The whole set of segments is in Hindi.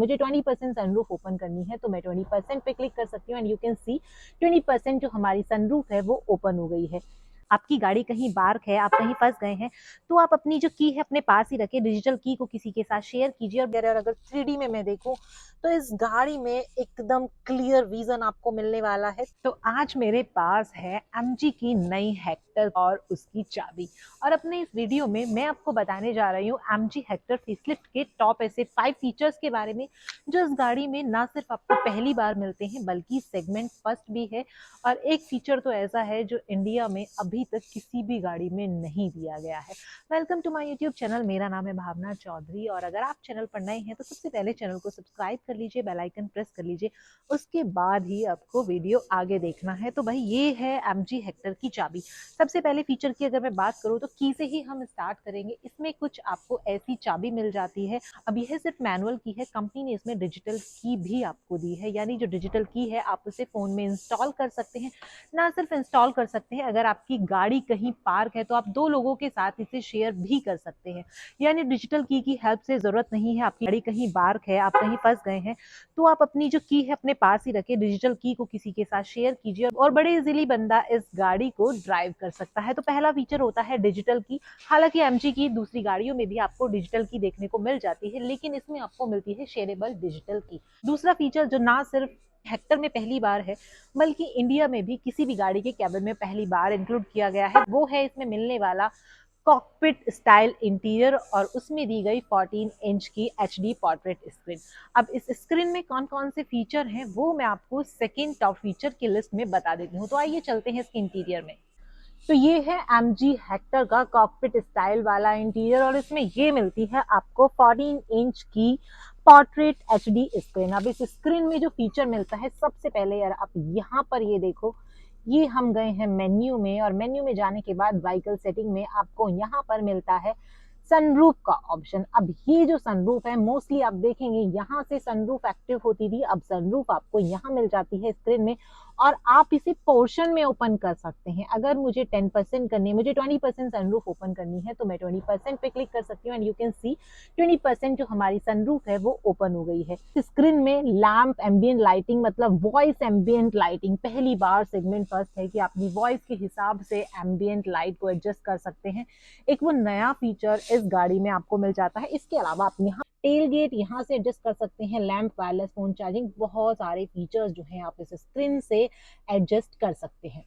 मुझे 20% सनरूफ ओपन करनी है तो मैं 20% पे क्लिक कर सकती हूँ एंड यू कैन सी 20% जो हमारी सनरूफ है वो ओपन हो गई है। आपकी गाड़ी कहीं पार्क है, आप कहीं फंस गए हैं, तो आप अपनी जो की है अपने पास ही रखें, डिजिटल की को किसी के साथ शेयर कीजिए। और अगर 3D में मैं देखूं तो इस गाड़ी में एकदम क्लियर विजन आपको मिलने वाला है। तो आज मेरे पास है MG की नई हेक्टर और उसकी चाबी, और अपने इस वीडियो में मैं आपको बताने जा रही हूँ MG हेक्टर फेसलिफ्ट के टॉप ऐसे 5 फीचर्स के बारे में जो इस गाड़ी में ना सिर्फ आपको पहली बार मिलते हैं बल्कि सेगमेंट फर्स्ट भी है। और एक फीचर तो ऐसा है जो इंडिया में अभी तक किसी भी गाड़ी में नहीं दिया गया है। Welcome to my YouTube channel, मेरा नाम है भावना चौधरी, और अगर आप चैनल पर नए हैं तो सबसे पहले चैनल को सब्सक्राइब कर लीजिए, बेल आइकन प्रेस कर लीजिए, उसके बाद ही आपको वीडियो आगे देखना है। तो भाई ये है MG हेक्टर की चाबी। सबसे पहले फीचर की अगर मैं बात करूँ तो की से ही हम स्टार्ट करेंगे। इसमें कुछ आपको ऐसी चाबी मिल जाती है, अब यह सिर्फ मैनुअल की है, कंपनी ने इसमें डिजिटल की भी आपको दी है, यानी जो डिजिटल की है आप उसे फोन में इंस्टॉल कर सकते हैं। ना सिर्फ इंस्टॉल कर सकते हैं, अगर आपकी गाड़ी कहीं पार्क है तो आप 2 लोगों के साथ इसे शेयर भी कर सकते हैं। यानी डिजिटल की हेल्प से जरूरत नहीं है, आपकी गाड़ी कहीं पार्क है, आप कहीं फंस गए हैं, तो आप अपनी जो की है अपने पास ही रखें, डिजिटल की को किसी के साथ शेयर कीजिए और बड़े इजीली बंदा इस गाड़ी को ड्राइव कर सकता है। तो पहला फीचर होता है डिजिटल की। हालांकि MG की दूसरी गाड़ियों में भी आपको डिजिटल की देखने को मिल जाती है, लेकिन इसमें आपको मिलती है शेयरेबल डिजिटल की। दूसरा फीचर जो ना सिर्फ हेक्टर में पहली बार है बल्कि इंडिया में भी किसी भी गाड़ी के कैबिन में पहली बार इंक्लूड किया गया है, वो है इसमें मिलने वाला कॉकपिट स्टाइल इंटीरियर, और उसमें दी गई 14 इंच की HD पोर्ट्रेट स्क्रीन। अब इस स्क्रीन में कौन कौन से फीचर हैं वो मैं आपको सेकेंड टॉप फीचर की लिस्ट में बता देती हूँ। तो आइए चलते हैं इसके इंटीरियर में। तो ये है MG हेक्टर का कॉकपिट स्टाइल वाला इंटीरियर, और इसमें ये मिलती है आपको 14 इंच की पोर्ट्रेट HD स्क्रीन। अब इस स्क्रीन में जो फीचर मिलता है, सबसे पहले यार आप यहाँ पर ये देखो, ये हम गए हैं मेन्यू में, और मेन्यू में जाने के बाद व्हीकल सेटिंग में आपको यहाँ पर मिलता है सनरूफ का ऑप्शन। अब ये जो सनरूफ है, मोस्टली आप देखेंगे यहाँ से सनरूफ एक्टिव होती थी, अब सनरूफ आपको यहाँ मिल जाती है स्क्रीन में, और आप इसे पोर्शन में ओपन कर सकते हैं। अगर मुझे 10% करनी है, मुझे 20% सनरूफ ओपन करनी है तो मैं 20% पे क्लिक कर सकती हूँ एंड यू कैन सी 20% जो हमारी सनरूफ है वो ओपन हो गई है। स्क्रीन में लैंप एम्बियंट लाइटिंग, मतलब वॉइस एम्बियंट लाइटिंग, पहली बार सेगमेंट फर्स्ट है कि अपनी वॉइस के हिसाब से एम्बियंट लाइट को एडजस्ट कर सकते हैं। एक वो नया फीचर इस गाड़ी में आपको मिल जाता है। इसके अलावा आप यहाँ टेल गेट यहाँ से एडजस्ट कर सकते हैं, लैंप, वायरलेस फोन चार्जिंग, बहुत सारे फीचर्स जो हैं आप इस स्क्रीन से एडजस्ट कर सकते हैं।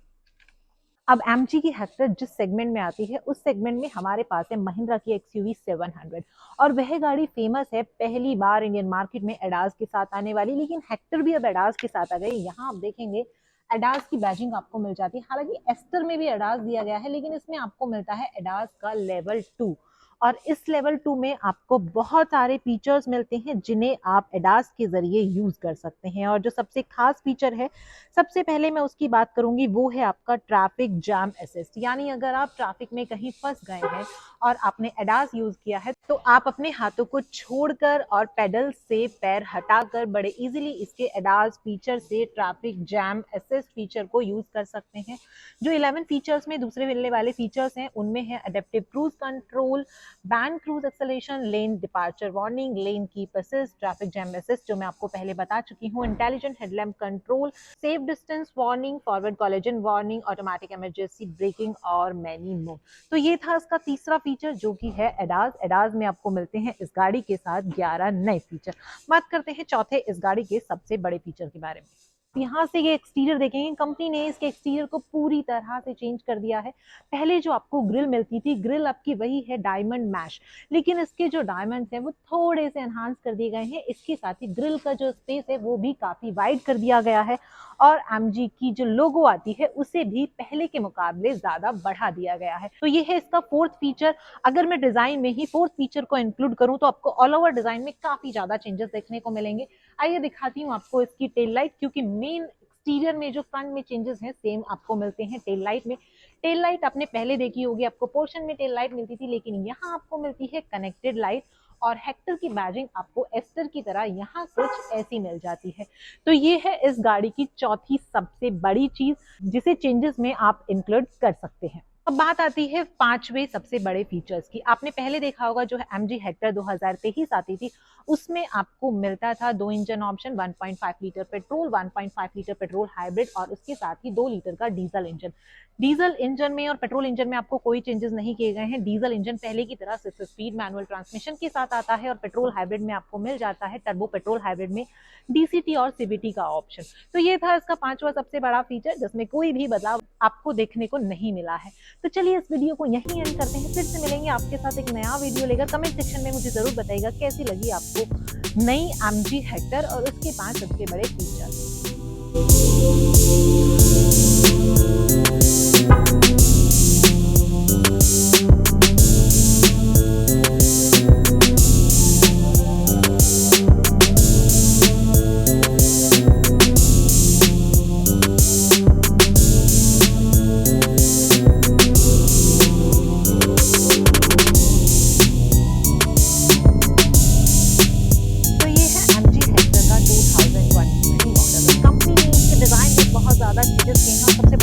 अब MG की हेक्टर जिस सेगमेंट में आती है उस सेगमेंट में हमारे पास है महिंद्रा की XUV 700, और वह गाड़ी फेमस है पहली बार इंडियन मार्केट में एडास के साथ आने वाली, लेकिन हेक्टर भी अब एडास के साथ आ गई। यहाँ आप देखेंगे एडास की बैजिंग आपको मिल जाती है। हालांकि एस्टर में भी एडास दिया गया है, लेकिन इसमें आपको मिलता है एडास का लेवल 2, और इस लेवल 2 में आपको बहुत सारे फीचर्स मिलते हैं जिन्हें आप एडास के जरिए यूज कर सकते हैं। और जो सबसे खास फीचर है, सबसे पहले मैं उसकी बात करूंगी, वो है आपका ट्रैफिक जैम असिस्ट। यानी अगर आप ट्रैफिक में कहीं फंस गए हैं और आपने एडास यूज किया है तो आप अपने हाथों को छोड़कर और पेडल से पैर हटाकर बड़े इजीली इसके एडास फीचर से ट्रैफिक जैम असिस्ट फीचर को यूज कर सकते हैं। जो 11 फीचर्स में दूसरे मिलने वाले फीचर्स हैं उनमें है adaptive cruise control, band cruise acceleration, lane departure warning, lane keep assist, traffic jam assist जो मैं आपको पहले बता चुकी हूँ, intelligent headlamp control, safe distance warning, forward collision warning, automatic emergency breaking और मैनी मोर। तो ये था इसका तीसरा फीचर जो कि है एडास। एडास में आपको मिलते हैं इस गाड़ी के साथ 11 नए फीचर। बात करते हैं चौथे इस गाड़ी के सबसे बड़े फीचर के बारे में। यहाँ से ये एक्सटीरियर देखेंगे, कंपनी ने इसके एक्सटीरियर को पूरी तरह से चेंज कर दिया है। पहले जो आपको ग्रिल मिलती थी, ग्रिल आपकी वही है डायमंड मैश, लेकिन इसके जो डायमंड्स हैं वो थोड़े से एनहांस कर दिए गए हैं। इसके साथ ही ग्रिल का जो स्पेस है वो भी काफी वाइड कर दिया गया है, और MG की जो लोगो आती है उसे भी पहले के मुकाबले ज्यादा बढ़ा दिया गया है। तो ये है इसका फोर्थ फीचर। अगर मैं डिजाइन में ही फोर्थ फीचर को इंक्लूड करूं तो आपको ऑल ओवर डिजाइन में काफी ज्यादा चेंजेस देखने को मिलेंगे। आइए दिखाती हूँ आपको इसकी टेल लाइट, क्योंकि मेन एक्सटीरियर में जो फ्रंट में चेंजेस हैं सेम आपको मिलते हैं टेल लाइट में। टेल लाइट आपने पहले देखी होगी, आपको पोर्शन में टेल लाइट मिलती थी, लेकिन यहाँ आपको मिलती है कनेक्टेड लाइट, और हेक्टर की बैजिंग आपको एस्टर की तरह यहाँ कुछ ऐसी मिल जाती है। तो ये है इस गाड़ी की चौथी सबसे बड़ी चीज जिसे चेंजेस में आप इंक्लूड कर सकते हैं। अब बात आती है पांचवे सबसे बड़े फीचर्स की। आपने पहले देखा होगा जो है MG हेक्टर 2023 आती थी, उसमें आपको मिलता था 2 engine option, 1.5 litre petrol, 1.5 litre petrol hybrid और उसके साथ ही 2 लीटर का डीजल इंजन। डीजल इंजन में और पेट्रोल इंजन में आपको कोई चेंजेस नहीं किए गए हैं। डीजल इंजन पहले की तरह 6 स्पीड मैनुअल ट्रांसमिशन के साथ आता है और पेट्रोल हाइब्रिड में आपको मिल जाता है टर्बो पेट्रोल हाइब्रिड में DCT और CVT का ऑप्शन। तो ये था इसका पांचवा सबसे बड़ा फीचर जिसमें कोई भी बदलाव आपको देखने को नहीं मिला है। तो चलिए इस वीडियो को यहीं एंड करते हैं, फिर से मिलेंगे आपके साथ एक नया वीडियो लेकर। कमेंट सेक्शन में मुझे जरूर बताइएगा कैसी लगी आपको नई MG हेक्टर और उसके 5 सबसे बड़े फीचर। तो ये है MG हेक्टर का 2023 मॉडल। कंपनी ने इसके डिजाइन में बहुत ज्यादा चेंजेस किए हैं और सबसे